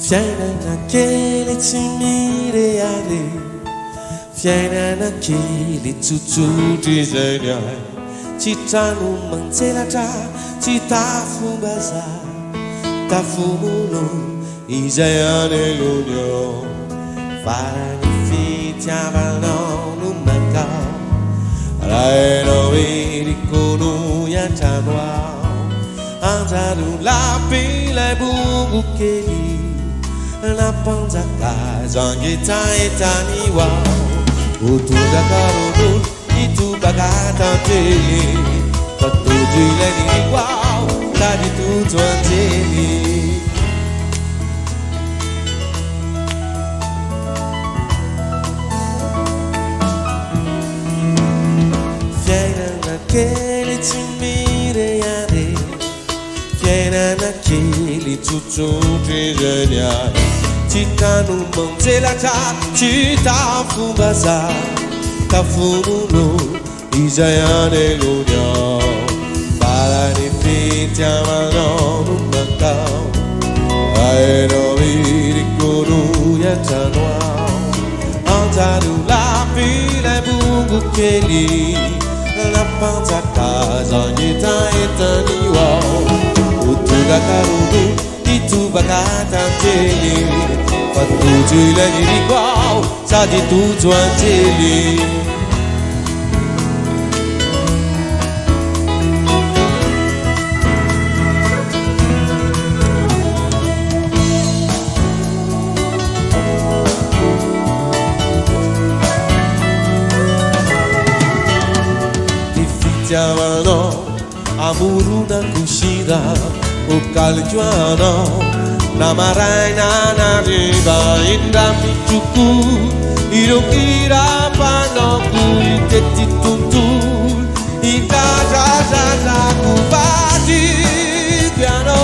Vieni naquele te mireare, vieni naquele tutu disegnar, ci tanu manzela ta, ci tafu baza, tafu muno, isaiane l'unio, farani fitiavano non mancao, rai no vedi con ya tanwa, anzaru la pile bubu keli. La panza casa ngita etani wa utuda karodo itu bagata teli patu jile ni wa tadi tu tuanteli vieni naquele te mireare vieni naquele tutto disegnar Cita nu manzela ta, cita fu baza, ta fu muno, isaiane l'unia, para ni fitiamano non mancao, aero vidi coru ya tanwao, antaru la pile bungu keli, la panza casa ngita etani wao, utuga karudu. Tu bagata teli, fatu jile ni riguau, sa di tu tuanteli. Difficciavano amuruna cucina. O calgiano, na maraina na riba inda michuku, irokira pano kuiteti tuntu, ikaja jaja kupati piano,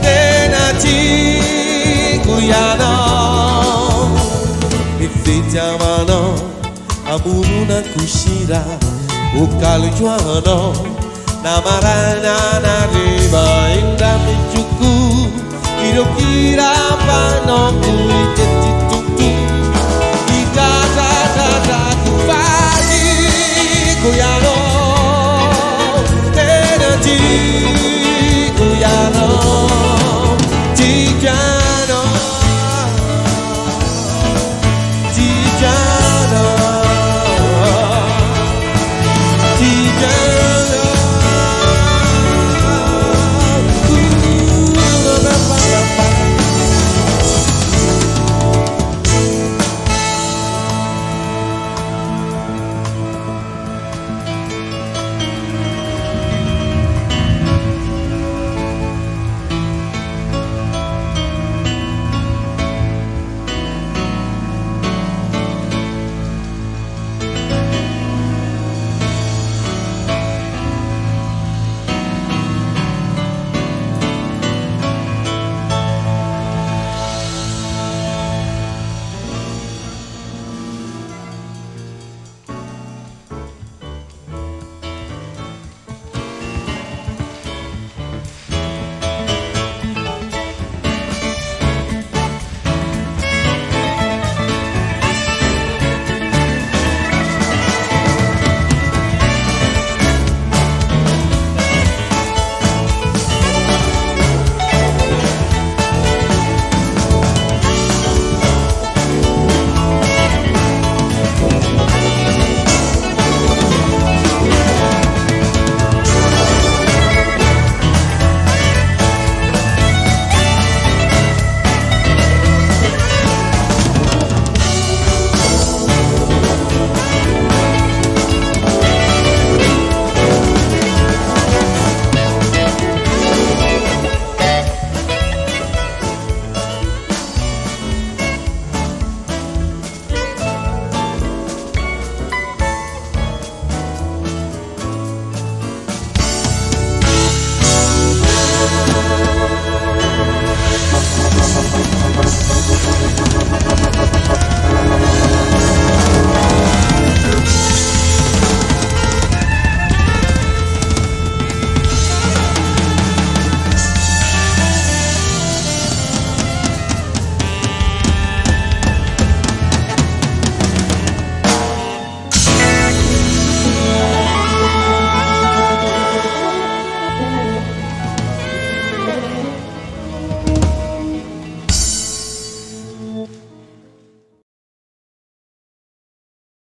tenati kuyano, ifitiamano, amuruna kushira, o calgiano. Na marana na riba inda michuku irokira pano kuite